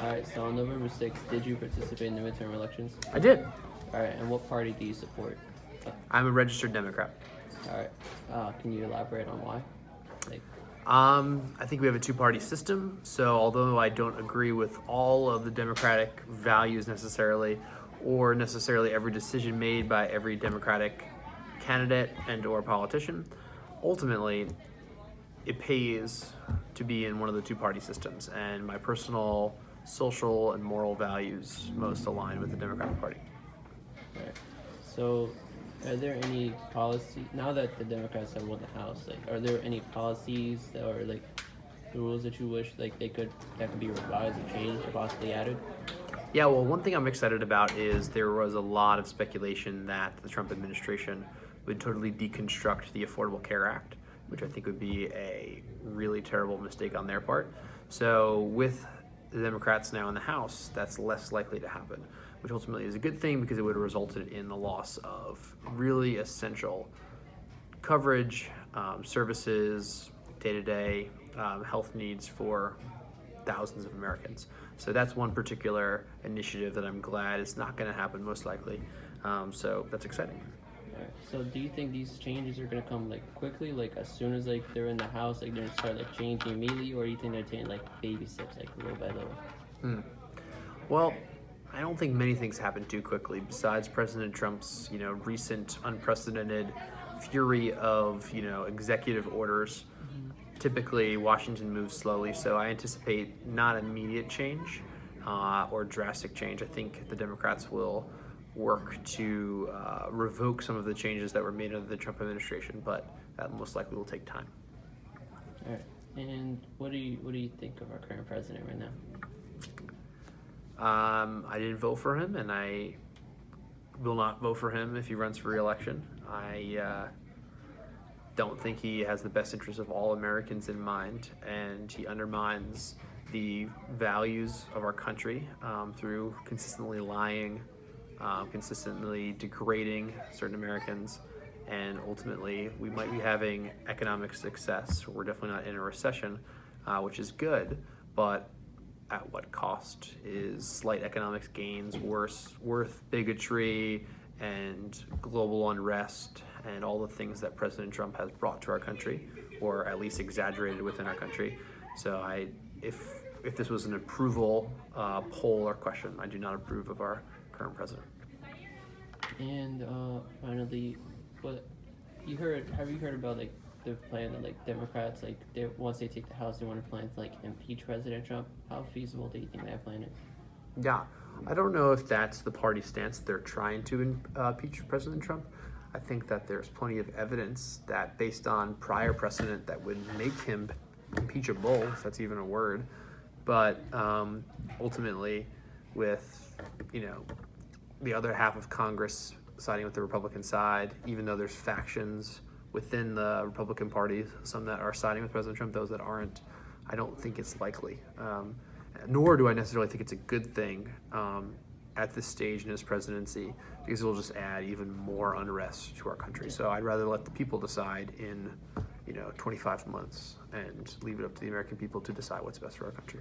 All right, so on November 6th, did you participate in the midterm elections? I did. All right, and what party do you support? I'm a registered Democrat. All right, can you elaborate on why? Like, I think we have a two-party system, so although I don't agree with all of the Democratic values necessarily, or necessarily every decision made by every Democratic candidate and or politician, ultimately it pays to be in one of the two-party systems, and my personal social and moral values most align with the Democratic Party. all right. So, are there any policy now that the Democrats have won the House? Like, are there any policies that or like the rules that you wish like that could be revised or changed or possibly added? Yeah, well, one thing I'm excited about is there was a lot of speculation that the Trump administration would totally deconstruct the Affordable Care Act, which I think would be a really terrible mistake on their part. So with the Democrats now in the House, that's less likely to happen, which ultimately is a good thing because it would have resulted in the loss of really essential coverage, services, day-to-day health needs for thousands of Americans. So that's one particular initiative that I'm glad is not going to happen most likely. So that's exciting. All right. So, do you think these changes are gonna come like quickly, like as soon as like they're in the House, like they're gonna start like changing immediately, or do you think they're taking like baby steps, like little by little? Well, I don't think many things happen too quickly. Besides President Trump's, recent unprecedented fury of, executive orders. Typically, Washington moves slowly, so I anticipate not immediate change or drastic change. I think the Democrats will work to revoke some of the changes that were made under the Trump administration, but that most likely will take time. All right. And what do you think of our current president right now? I didn't vote for him, and I will not vote for him if he runs for re-election. I don't think he has the best interests of all Americans in mind, and he undermines the values of our country through consistently lying, consistently degrading certain Americans, and ultimately we might be having economic success. We're definitely not in a recession, which is good, but at what cost? Is slight economic gains worth bigotry and global unrest and all the things that President Trump has brought to our country, or at least exaggerated within our country? So if this was an approval poll or question, I do not approve of our current president. And finally, have you heard about like the plan that like Democrats once they take the House they want to plan to like impeach President Trump? How feasible do you think that plan is? Yeah, I don't know if that's the party stance. They're trying to impeach President Trump. I think that there's plenty of evidence that based on prior precedent that would make him impeachable, if that's even a word. But ultimately, with the other half of Congress siding with the Republican side, even though there's factions within the Republican Party, some that are siding with President Trump, those that aren't, I don't think it's likely. Nor do I necessarily think it's a good thing at this stage in his presidency, because it will just add even more unrest to our country. So I'd rather let the people decide in 25 months and leave it up to the American people to decide what's best for our country.